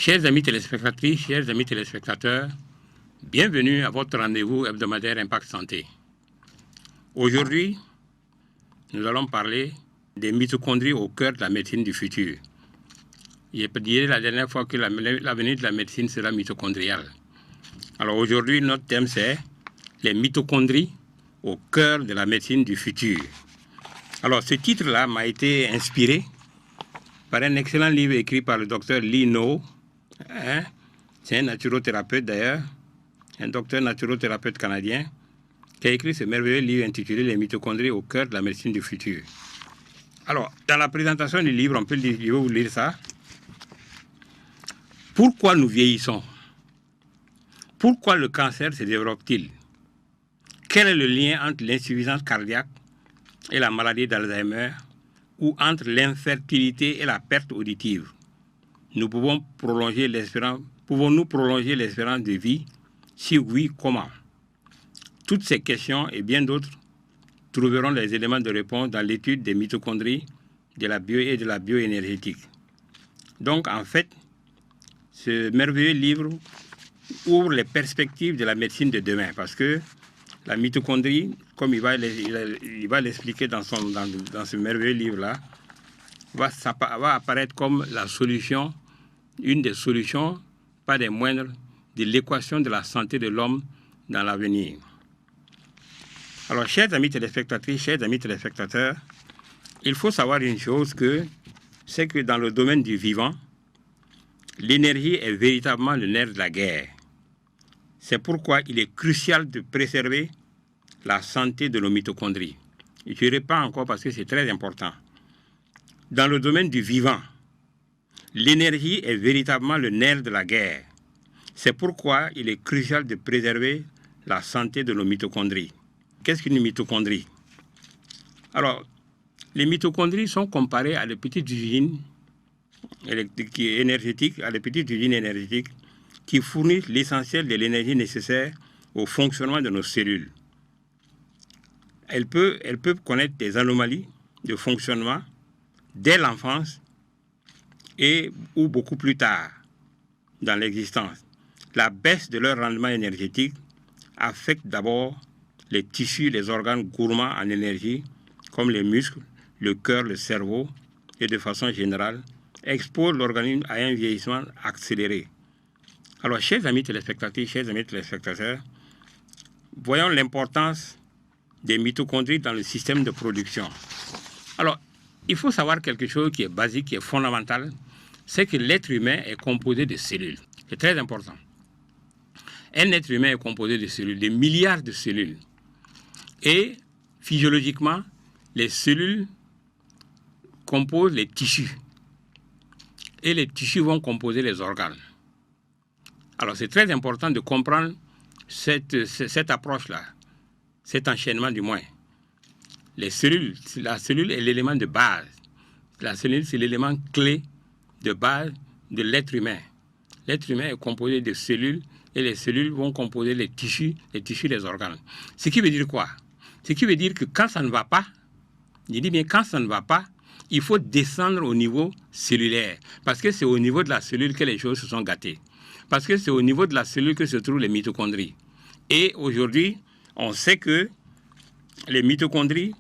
Chers amis téléspectatrices, chers amis téléspectateurs, bienvenue à votre rendez-vous hebdomadaire Impact Santé. Aujourd'hui, nous allons parler des mitochondries au cœur de la médecine du futur. J'ai dit la dernière fois que l'avenir de la médecine sera mitochondriale. Alors aujourd'hui, notre thème c'est les mitochondries au cœur de la médecine du futur. Alors ce titre-là m'a été inspiré par un excellent livre écrit par le docteur Lee No. C'est un naturothérapeute d'ailleurs, un docteur naturothérapeute canadien, qui a écrit ce merveilleux livre intitulé Les mitochondries au cœur de la médecine du futur. Alors, dans la présentation du livre, je vais vous lire ça. Pourquoi nous vieillissons? Pourquoi le cancer se développe-t-il? Quel est le lien entre l'insuffisance cardiaque et la maladie d'Alzheimer, ou entre l'infertilité et la perte auditive? Pouvons-nous prolonger l'espérance de vie? Si oui, comment? Toutes ces questions et bien d'autres trouveront les éléments de réponse dans l'étude des mitochondries, de la bio et de la bioénergétique. Donc, en fait, ce merveilleux livre ouvre les perspectives de la médecine de demain, parce que la mitochondrie, comme il va l'expliquer dans ce merveilleux livre-là, va apparaître comme la solution, une des solutions, pas des moindres, de l'équation de la santé de l'homme dans l'avenir. Alors, chers amis téléspectatrices, chers amis téléspectateurs, il faut savoir une chose, c'est que dans le domaine du vivant, l'énergie est véritablement le nerf de la guerre. C'est pourquoi il est crucial de préserver la santé de nos mitochondries. Je répète encore parce que c'est très important. Dans le domaine du vivant, l'énergie est véritablement le nerf de la guerre. C'est pourquoi il est crucial de préserver la santé de nos mitochondries. Qu'est-ce qu'une mitochondrie? Alors, les mitochondries sont comparées à des petites usines énergétiques, qui fournissent l'essentiel de l'énergie nécessaire au fonctionnement de nos cellules. Elles peuvent connaître des anomalies de fonctionnement dès l'enfance ou beaucoup plus tard dans l'existence. La baisse de leur rendement énergétique affecte d'abord les tissus, les organes gourmands en énergie, comme les muscles, le cœur, le cerveau, et de façon générale, expose l'organisme à un vieillissement accéléré. Alors, chers amis téléspectateurs, voyons l'importance des mitochondries dans le système de production. Alors, il faut savoir quelque chose qui est basique, qui est fondamental, c'est que l'être humain est composé de cellules. C'est très important. Un être humain est composé de cellules, des milliards de cellules. Et physiologiquement, les cellules composent les tissus. Et les tissus vont composer les organes. Alors c'est très important de comprendre cette approche-là, cet enchaînement du moins. La cellule est l'élément de base. La cellule, c'est l'élément clé de base de l'être humain. L'être humain est composé de cellules et les cellules vont composer les tissus des organes. Ce qui veut dire quoi? Ce qui veut dire que quand ça ne va pas, je dis bien quand ça ne va pas, il faut descendre au niveau cellulaire. Parce que c'est au niveau de la cellule que les choses se sont gâtées. Parce que c'est au niveau de la cellule que se trouvent les mitochondries. Et aujourd'hui, on sait que les mitochondries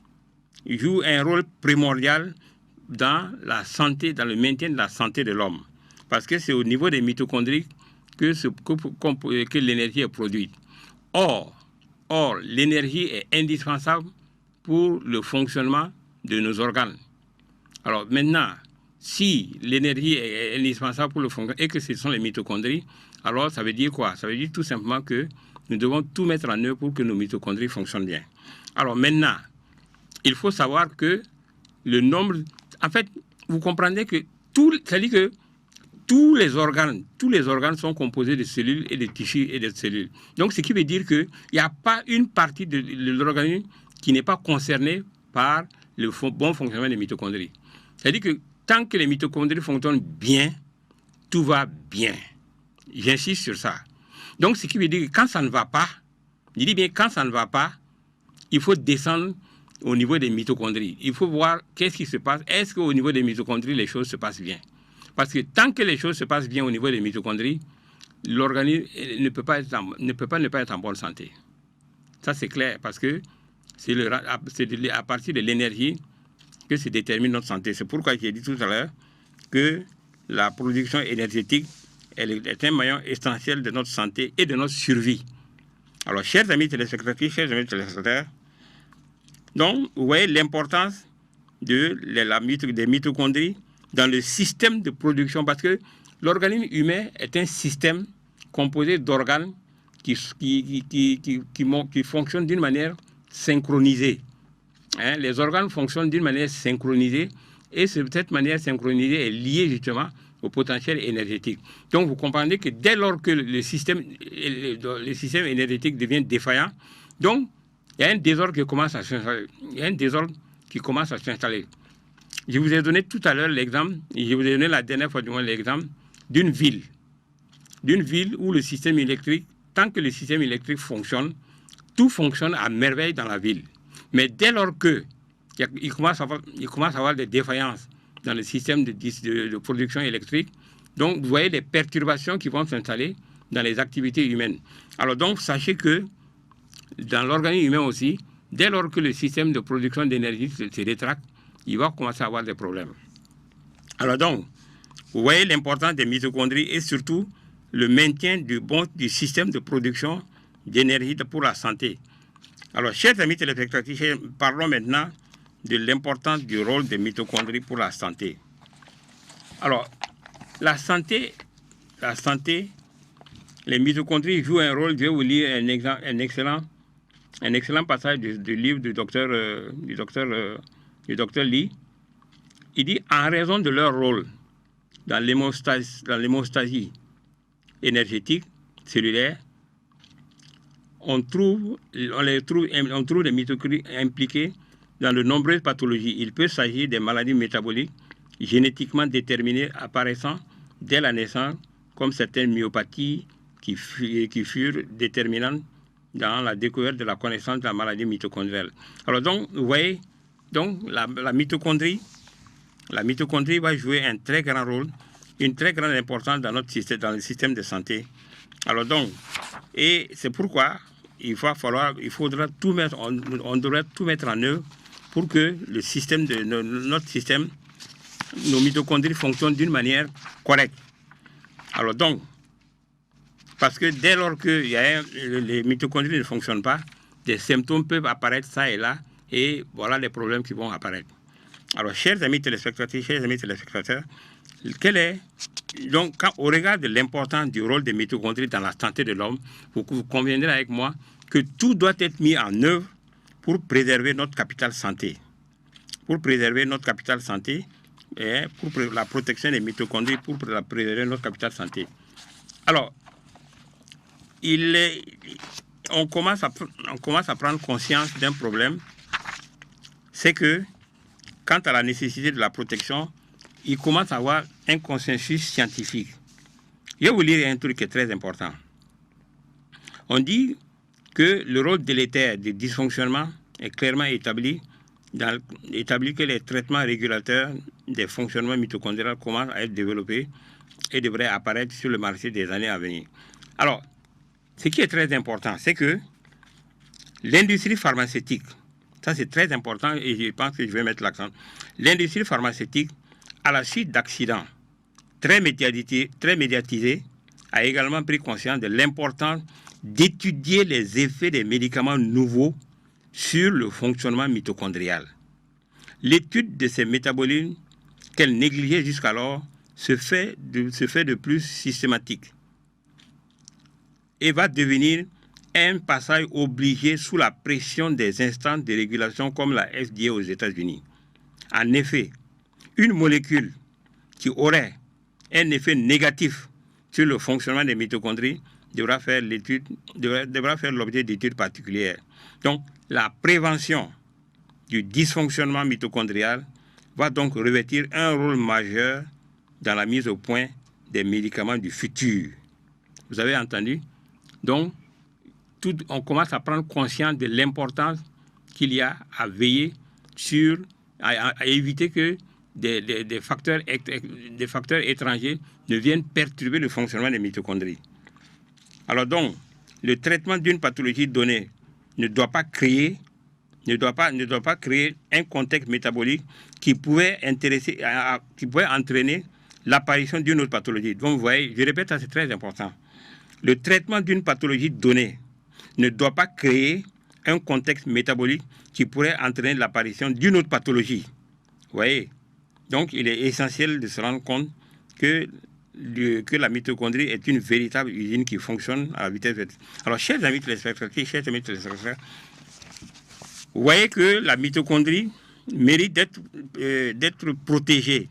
jouent un rôle primordial dans la santé, dans le maintien de la santé de l'homme. Parce que c'est au niveau des mitochondries que l'énergie est produite. Or, l'énergie est indispensable pour le fonctionnement de nos organes. Alors maintenant, si l'énergie est indispensable pour le fonctionnement et que ce sont les mitochondries, alors ça veut dire quoi? Ça veut dire tout simplement que nous devons tout mettre en œuvre pour que nos mitochondries fonctionnent bien. Alors maintenant, il faut savoir que le nombre... En fait, vous comprendrez que c'est-à-dire que tous les organes sont composés de cellules et de tissus et de cellules. Donc, ce qui veut dire qu'il n'y a pas une partie de l'organisme qui n'est pas concernée par le bon fonctionnement des mitochondries. C'est-à-dire que tant que les mitochondries fonctionnent bien, tout va bien. J'insiste sur ça. Donc, ce qui veut dire que quand ça ne va pas, je dis bien quand ça ne va pas, il faut descendre au niveau des mitochondries. Il faut voir qu'est-ce qui se passe. Est-ce qu'au niveau des mitochondries, les choses se passent bien? Parce que tant que les choses se passent bien au niveau des mitochondries, l'organisme ne peut pas ne pas être en bonne santé. Ça, c'est clair, parce que c'est à partir de l'énergie que se détermine notre santé. C'est pourquoi j'ai dit tout à l'heure que la production énergétique est un maillon essentiel de notre santé et de notre survie. Alors, chers amis téléspectateurs, chers amis téléspectateurs, donc, vous voyez l'importance des mitochondries dans le système de production, parce que l'organisme humain est un système composé d'organes qui fonctionnent d'une manière synchronisée. Hein, les organes fonctionnent d'une manière synchronisée, et cette manière synchronisée est liée justement au potentiel énergétique. Donc vous comprenez que dès lors que le système énergétique devient défaillant, donc il y a un désordre qui commence à s'installer. Je vous ai donné tout à l'heure l'exemple, je vous ai donné la dernière fois du moins l'exemple d'une ville où le système électrique, tant que le système électrique fonctionne, tout fonctionne à merveille dans la ville. Mais dès lors qu'il commence à avoir des défaillances dans le système de production électrique, donc vous voyez les perturbations qui vont s'installer dans les activités humaines. Alors donc, sachez que dans l'organisme humain aussi, dès lors que le système de production d'énergie se rétracte, il va commencer à avoir des problèmes. Alors donc, vous voyez l'importance des mitochondries et surtout le maintien du système de production d'énergie pour la santé. Alors, chers amis téléspectateurs, parlons maintenant de l'importance du rôle des mitochondries pour la santé. Alors, la santé, les mitochondries jouent un rôle. Je vais vous lire un excellent passage du livre du docteur Lee. Il dit, en raison de leur rôle dans l'hémostasie énergétique cellulaire, on trouve des mitochondries impliqués dans de nombreuses pathologies. Il peut s'agir des maladies métaboliques génétiquement déterminées apparaissant dès la naissance, comme certaines myopathies qui furent déterminantes dans la découverte de la connaissance de la maladie mitochondriale. Alors donc, vous voyez, donc la mitochondrie va jouer un très grand rôle, une très grande importance dans notre système, dans le système de santé. Alors donc, et c'est pourquoi on devrait tout mettre en œuvre pour que notre système, nos mitochondries fonctionnent d'une manière correcte. Alors donc, parce que dès lors que les mitochondries ne fonctionnent pas, des symptômes peuvent apparaître ça et là, et voilà les problèmes qui vont apparaître. Alors, chers amis téléspectateurs, donc, au regard de l'importance du rôle des mitochondries dans la santé de l'homme, vous conviendrez avec moi que tout doit être mis en œuvre pour préserver notre capital santé. Pour préserver notre capital santé, et pour la protection des mitochondries, pour préserver notre capital santé. Alors, on commence à prendre conscience d'un problème, c'est que quant à la nécessité de la protection, il commence à avoir un consensus scientifique. Je vais vous lire un truc qui est très important. On dit que le rôle délétère des dysfonctionnements est clairement établi que les traitements régulateurs des fonctionnements mitochondriaux commencent à être développés et devraient apparaître sur le marché des années à venir. Alors, ce qui est très important, c'est que l'industrie pharmaceutique, ça c'est très important et je pense que je vais mettre l'accent, l'industrie pharmaceutique, à la suite d'accidents très médiatisés, a également pris conscience de l'importance d'étudier les effets des médicaments nouveaux sur le fonctionnement mitochondrial. L'étude de ces métabolismes qu'elle négligeait jusqu'alors se fait de plus systématique et va devenir un passage obligé sous la pression des instances de régulation comme la FDA aux États-Unis. En effet, une molécule qui aurait un effet négatif sur le fonctionnement des mitochondries devra faire l'objet d'études particulières. Donc, la prévention du dysfonctionnement mitochondrial va donc revêtir un rôle majeur dans la mise au point des médicaments du futur. Vous avez entendu? Donc, on commence à prendre conscience de l'importance qu'il y a à veiller à éviter que des facteurs étrangers ne viennent perturber le fonctionnement des mitochondries. Alors donc, le traitement d'une pathologie donnée ne doit pas créer un contexte métabolique qui pourrait entraîner l'apparition d'une autre pathologie. Donc, vous voyez, je répète, ça c'est très important. Le traitement d'une pathologie donnée ne doit pas créer un contexte métabolique qui pourrait entraîner l'apparition d'une autre pathologie. Vous voyez? Donc, il est essentiel de se rendre compte que la mitochondrie est une véritable usine qui fonctionne à la vitesse de... Alors, chers amis téléspectateurs, vous voyez que la mitochondrie mérite d'être protégée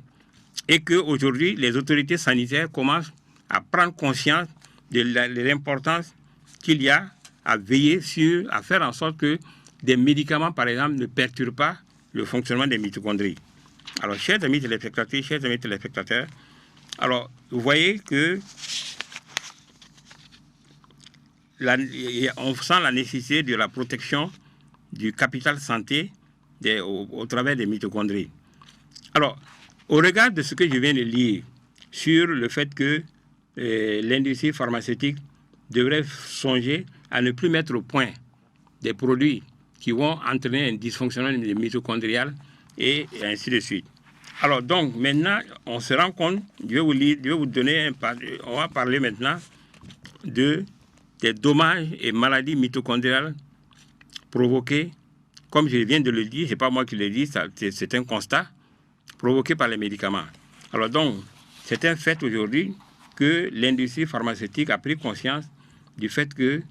et qu'aujourd'hui, les autorités sanitaires commencent à prendre conscience de l'importance qu'il y a à veiller à faire en sorte que des médicaments, par exemple, ne perturbent pas le fonctionnement des mitochondries. Alors, chers amis téléspectateurs, alors, vous voyez que on sent la nécessité de la protection du capital santé au travers des mitochondries. Alors, au regard de ce que je viens de lire sur le fait que l'industrie pharmaceutique devrait songer à ne plus mettre au point des produits qui vont entraîner un dysfonctionnement mitochondrial et ainsi de suite. Alors donc maintenant, on se rend compte, on va parler maintenant des dommages et maladies mitochondriales provoquées, comme je viens de le dire, ce n'est pas moi qui le dis, c'est un constat, provoqué par les médicaments. Alors donc, c'est un fait aujourd'hui que l'industrie pharmaceutique a pris conscience du fait que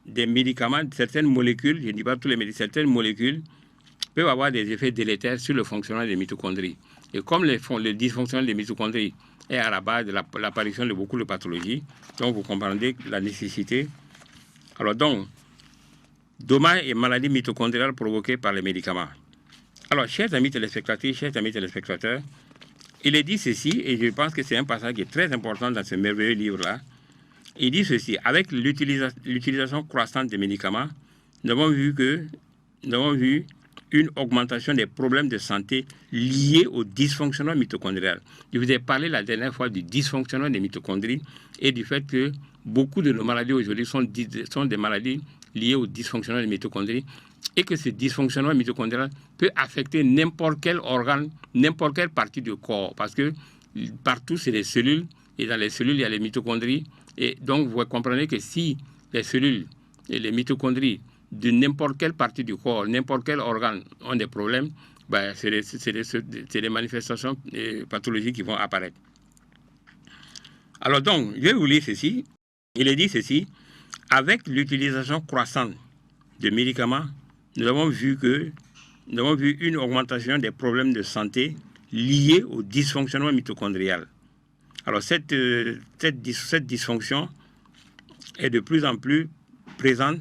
des médicaments, certaines molécules, je ne dis pas tous les médicaments, certaines molécules peuvent avoir des effets délétères sur le fonctionnement des mitochondries. Et comme le dysfonctionnement des mitochondries est à la base de l'apparition de beaucoup de pathologies, donc vous comprendrez la nécessité. Alors donc, dommages et maladies mitochondriales provoquées par les médicaments. Alors, chers amis téléspectateurs, il est dit ceci, et je pense que c'est un passage qui est très important dans ce merveilleux livre-là. Il dit ceci: avec l'utilisation croissante des médicaments, nous avons vu une augmentation des problèmes de santé liés au dysfonctionnement mitochondrial. Je vous ai parlé la dernière fois du dysfonctionnement des mitochondries et du fait que beaucoup de nos maladies aujourd'hui sont des maladies liées au dysfonctionnement des mitochondries et que ce dysfonctionnement mitochondrial peut affecter n'importe quel organe, n'importe quelle partie du corps, parce que partout c'est les cellules et dans les cellules il y a les mitochondries, et donc vous comprenez que si les cellules et les mitochondries de n'importe quelle partie du corps, n'importe quel organe ont des problèmes, ben c'est des manifestations pathologiques qui vont apparaître. Alors donc, je vais vous lire ceci. Il est dit ceci: avec l'utilisation croissante de médicaments, nous avons vu une augmentation des problèmes de santé liés au dysfonctionnement mitochondrial. Alors cette dysfonction est de plus en plus présente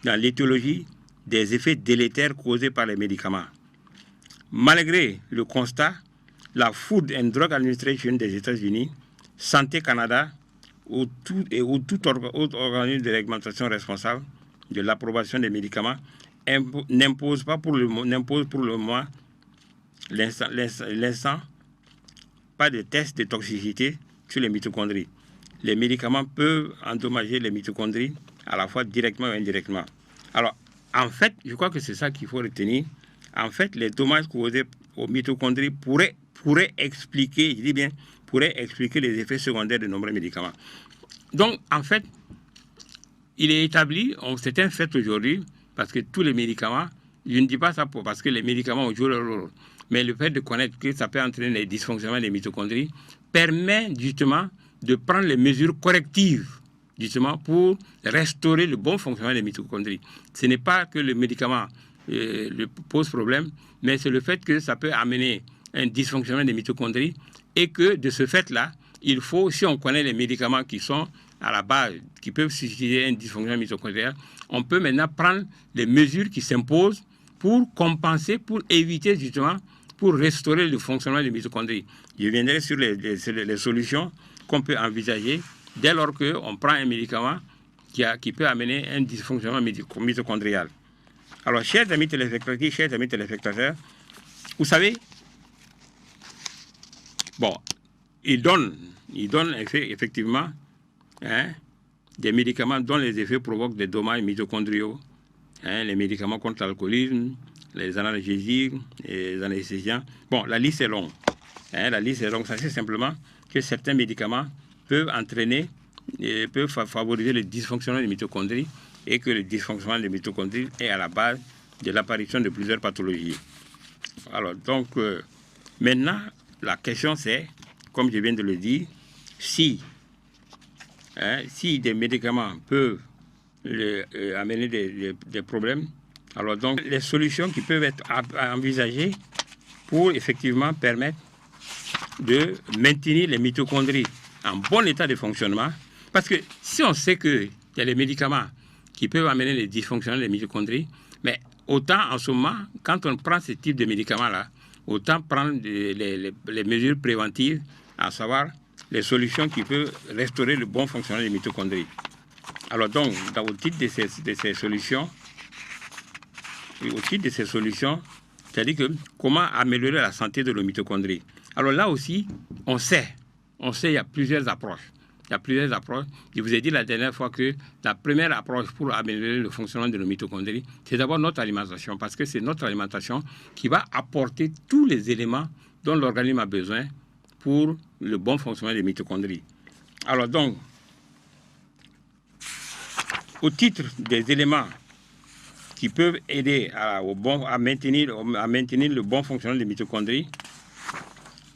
dans l'étiologie des effets délétères causés par les médicaments. Malgré le constat, la Food and Drug Administration des États-Unis, Santé Canada ou tout autre organisme de réglementation responsable de l'approbation des médicaments n'impose pour le moment l'instant pas de test de toxicité sur les mitochondries. Les médicaments peuvent endommager les mitochondries à la fois directement ou indirectement. Alors, en fait, je crois que c'est ça qu'il faut retenir. En fait, les dommages causés aux mitochondries pourraient expliquer, je dis bien, pourraient expliquer les effets secondaires de nombreux médicaments. Donc, en fait, il est établi, c'est un fait aujourd'hui, parce que tous les médicaments, je ne dis pas ça parce que les médicaments ont joué leur rôle, mais le fait de connaître que ça peut entraîner les dysfonctionnements des mitochondries permet justement de prendre les mesures correctives justement pour restaurer le bon fonctionnement des mitochondries. Ce n'est pas que le médicament pose problème, mais c'est le fait que ça peut amener un dysfonctionnement des mitochondries et que de ce fait-là, il faut, si on connaît les médicaments qui sont à la base, qui peuvent susciter un dysfonctionnement mitochondrial, on peut maintenant prendre les mesures qui s'imposent pour compenser, pour éviter justement, pour restaurer le fonctionnement des mitochondries. Je viendrai sur les solutions qu'on peut envisager dès lors qu'on prend un médicament qui peut amener un dysfonctionnement mitochondrial. Alors, chers amis téléspectateurs, Vous savez, bon, il donne effectivement des médicaments dont les effets provoquent des dommages mitochondriaux, les médicaments contre l'alcoolisme, les analgésiques, les anesthésiants. Bon, la liste est longue. La liste est longue. Ça, c'est simplement que certains médicaments peuvent entraîner, peuvent favoriser le dysfonctionnement des mitochondries et que le dysfonctionnement des mitochondries est à la base de l'apparition de plusieurs pathologies. Alors, donc, maintenant, la question c'est, comme je viens de le dire, si des médicaments peuvent amener des problèmes, alors donc les solutions qui peuvent être envisagées pour effectivement permettre de maintenir les mitochondries en bon état de fonctionnement, parce que si on sait qu'il y a des médicaments qui peuvent amener les dysfonctionnements des mitochondries, mais autant en ce moment, quand on prend ce type de médicaments-là, autant prendre les mesures préventives, à savoir les solutions qui peuvent restaurer le bon fonctionnement des mitochondries. Alors donc, au titre de ces solutions, c'est-à-dire que comment améliorer la santé de nos mitochondries. Alors là aussi, on sait, il y a plusieurs approches. Je vous ai dit la dernière fois que la première approche pour améliorer le fonctionnement de nos mitochondries, c'est d'abord notre alimentation, parce que c'est notre alimentation qui va apporter tous les éléments dont l'organisme a besoin pour le bon fonctionnement des mitochondries. Alors donc, au titre des éléments qui peuvent aider à maintenir le bon fonctionnement des mitochondries,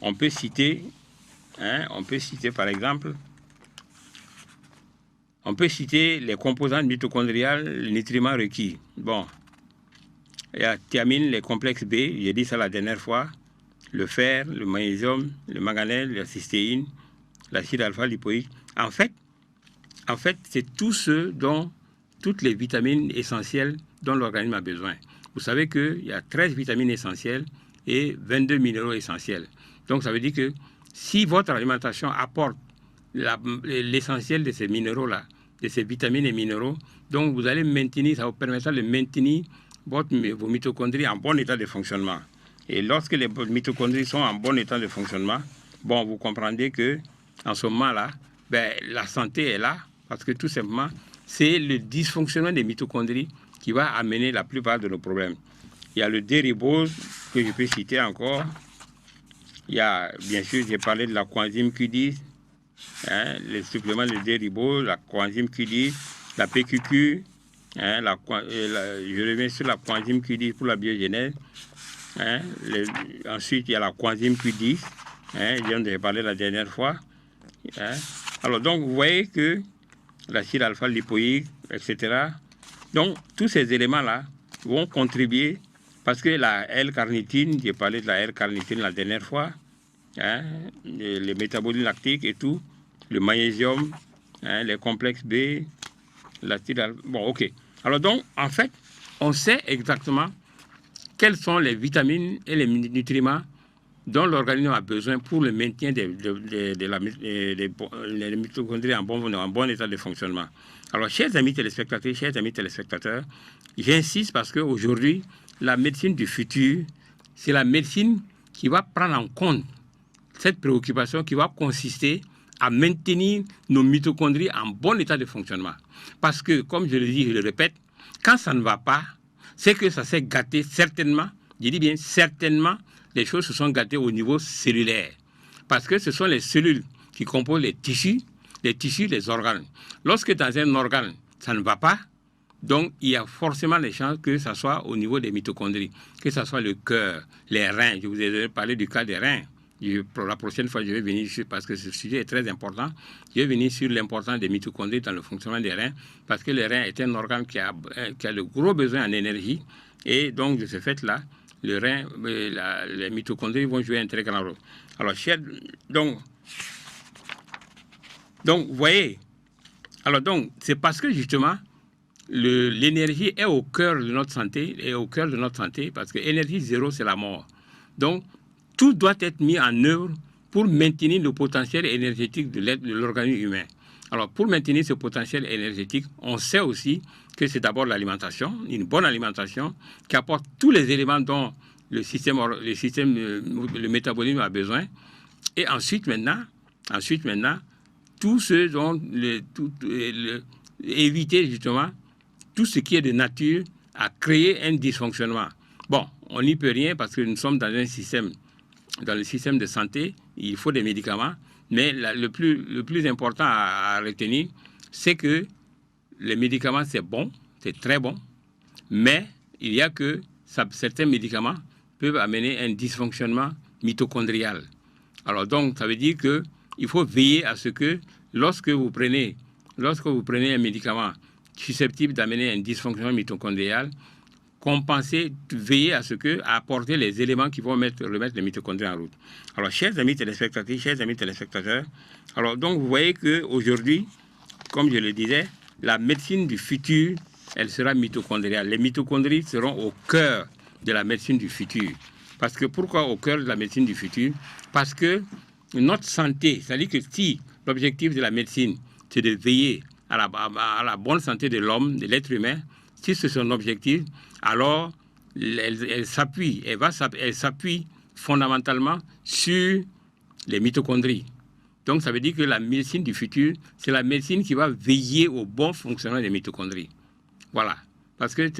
on peut citer par exemple, les composants mitochondriales, les nutriments requis. Bon, il y a thiamine, les complexes B, j'ai dit ça la dernière fois, le fer, le magnésium, le manganèse, la cystéine, l'acide alpha-lipoïque. En fait, c'est toutes les vitamines essentielles dont l'organisme a besoin. Vous savez qu'il y a 13 vitamines essentielles et 22 minéraux essentiels. Donc, ça veut dire que si votre alimentation apporte l'essentiel de ces minéraux-là, de ces vitamines et minéraux, donc vous allez maintenir, ça vous permettra de maintenir vos mitochondries en bon état de fonctionnement. Et lorsque les mitochondries sont en bon état de fonctionnement, bon, vous comprendrez que en ce moment-là, la santé est là, parce que tout simplement, c'est le dysfonctionnement des mitochondries qui va amener la plupart de nos problèmes. Il y a le D-ribose que je peux citer encore. Il y a, bien sûr, j'ai parlé de la coenzyme Q10, les suppléments de D-ribose, la coenzyme Q10, la PQQ, je reviens sur la coenzyme Q10 pour la biogénèse. Ensuite, il y a la coenzyme Q10, dont j'ai parlé la dernière fois. Alors, donc, vous voyez que l'acide alpha-lipoïque, etc. Donc, tous ces éléments-là vont contribuer, parce que la L-carnitine, j'ai parlé de la L-carnitine la dernière fois, les métabolismes lactiques et tout, le magnésium, les complexes B, l'acide alpha. Bon, ok. Alors donc, en fait, on sait exactement quelles sont les vitamines et les nutriments dont l'organisme a besoin pour le maintien des mitochondries en bon état de fonctionnement. Alors, chers amis téléspectateurs, j'insiste parce qu'aujourd'hui, la médecine du futur, c'est la médecine qui va prendre en compte cette préoccupation qui va consister à maintenir nos mitochondries en bon état de fonctionnement. Parce que, comme je le dis, je le répète, quand ça ne va pas, c'est que ça s'est gâté certainement, je dis bien certainement, les choses se sont gâtées au niveau cellulaire. Parce que ce sont les cellules qui composent les tissus, les organes. Lorsque dans un organe, ça ne va pas, donc il y a forcément les chances que ça soit au niveau des mitochondries, que ça soit le cœur, les reins. Je vous ai parlé du cas des reins. Pour la prochaine fois, je vais venir sur, parce que ce sujet est très important, je vais venir sur l'importance des mitochondries dans le fonctionnement des reins, parce que les reins est un organe qui a le gros besoin en énergie, et donc de ce fait-là, le rein, les mitochondries vont jouer un très grand rôle. Alors, donc vous voyez, alors donc, c'est parce que justement, l'énergie est au cœur de notre santé, parce que énergie zéro, c'est la mort. Donc, tout doit être mis en œuvre pour maintenir le potentiel énergétique de l'organisme humain. Alors, pour maintenir ce potentiel énergétique, on sait aussi que c'est d'abord l'alimentation, une bonne alimentation, qui apporte tous les éléments dont le métabolisme a besoin. Et ensuite maintenant, tout ce dont éviter justement tout ce qui est de nature à créer un dysfonctionnement. Bon, on n'y peut rien parce que nous sommes dans le système de santé, il faut des médicaments, mais le plus important à retenir, c'est que les médicaments, c'est bon, c'est très bon, mais il y a que certains médicaments peuvent amener un dysfonctionnement mitochondrial. Alors donc, ça veut dire qu'il faut veiller à ce que lorsque vous prenez un médicament susceptible d'amener un dysfonctionnement mitochondrial, veiller à apporter les éléments qui vont remettre les mitochondries en route. Alors, chers amis téléspectateurs, alors donc vous voyez qu'aujourd'hui, comme je le disais, la médecine du futur, elle sera mitochondriale. Les mitochondries seront au cœur de la médecine du futur. Parce que pourquoi au cœur de la médecine du futur? Parce que notre santé, c'est-à-dire que si l'objectif de la médecine, c'est de veiller à la bonne santé de l'homme, de l'être humain, si c'est son objectif, alors elle s'appuie fondamentalement sur les mitochondries. Donc ça veut dire que la médecine du futur, c'est la médecine qui va veiller au bon fonctionnement des mitochondries. Voilà. Parce que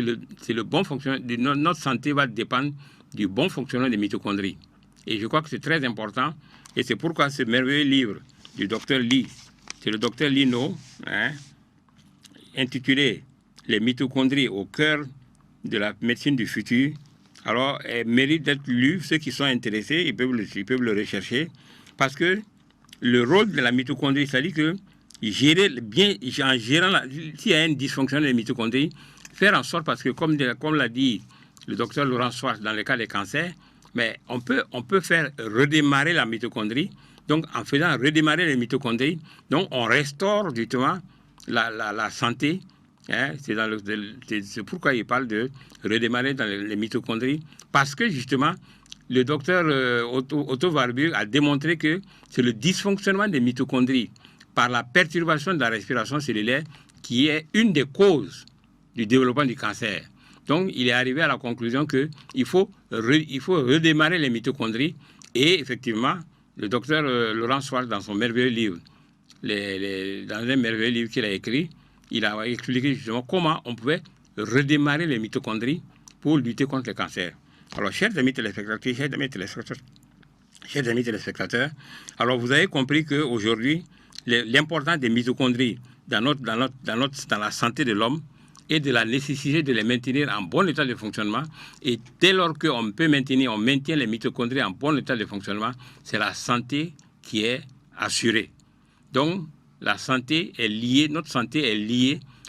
c'est le bon fonctionnement, notre santé va dépendre du bon fonctionnement des mitochondries. Et je crois que c'est très important. Et c'est pourquoi ce merveilleux livre du docteur Lee, c'est le docteur Lee No, intitulé Les mitochondries au cœur de la médecine du futur. Alors, elle mérite d'être lu. Ceux qui sont intéressés, ils peuvent le rechercher. Parce que le rôle de la mitochondrie, c'est-à-dire que s'il y a un dysfonctionnement des mitochondries, faire en sorte, parce que comme l'a dit le docteur Laurent Schwartz dans le cas des cancers, mais on peut faire redémarrer la mitochondrie. Donc, en faisant redémarrer les mitochondries, donc on restaure justement la santé. C'est pourquoi il parle de redémarrer dans les mitochondries. Parce que justement, le docteur Otto Warburg a démontré que c'est le dysfonctionnement des mitochondries par la perturbation de la respiration cellulaire qui est une des causes du développement du cancer. Donc, il est arrivé à la conclusion qu'il faut redémarrer les mitochondries. Et effectivement, le docteur Laurent Schwartz, dans son merveilleux livre, dans un merveilleux livre qu'il a écrit, il a expliqué justement comment on pouvait redémarrer les mitochondries pour lutter contre le cancer. Alors, chers amis téléspectateurs, alors vous avez compris qu'aujourd'hui, l'importance des mitochondries dans la santé de l'homme et de la nécessité de les maintenir en bon état de fonctionnement. Et dès lors qu'on maintient les mitochondries en bon état de fonctionnement, c'est la santé qui est assurée. Donc, notre santé est liée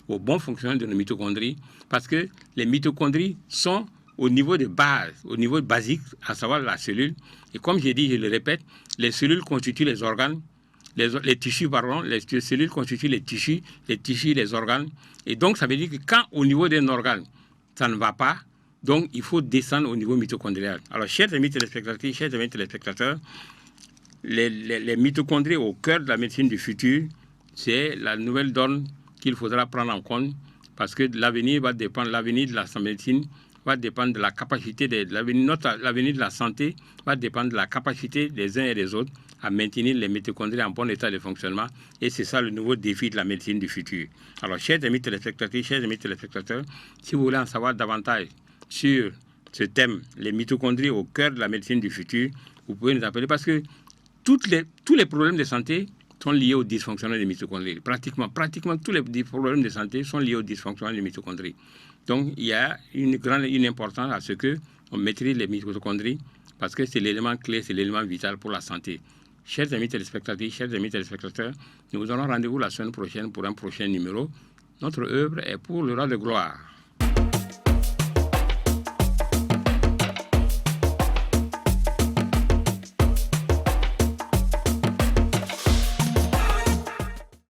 au bon fonctionnement de nos mitochondries, parce que les mitochondries sont au niveau de base, au niveau basique, à savoir la cellule. Et comme j'ai dit, je le répète, les cellules constituent les organes, les cellules constituent les tissus, les organes. Et donc, ça veut dire que quand au niveau d'un organe, ça ne va pas, donc il faut descendre au niveau mitochondrial. Alors, chers amis téléspectateurs, les mitochondries au cœur de la médecine du futur, c'est la nouvelle donne qu'il faudra prendre en compte, parce que l'avenir de la médecine va dépendre de la capacité, l'avenir de la santé va dépendre de la capacité des uns et des autres à maintenir les mitochondries en bon état de fonctionnement. Et c'est ça le nouveau défi de la médecine du futur. Alors, chers amis téléspectateurs, si vous voulez en savoir davantage sur ce thème, les mitochondries au cœur de la médecine du futur, vous pouvez nous appeler, parce que tous les problèmes de santé sont liés au dysfonctionnement des mitochondries. Pratiquement tous les problèmes de santé sont liés au dysfonctionnement des mitochondries. Donc, il y a une importance à ce qu'on maîtrise les mitochondries, parce que c'est l'élément clé, c'est l'élément vital pour la santé. Chers amis téléspectateurs, nous vous donnons rendez-vous la semaine prochaine pour un prochain numéro. Notre œuvre est pour le roi de gloire.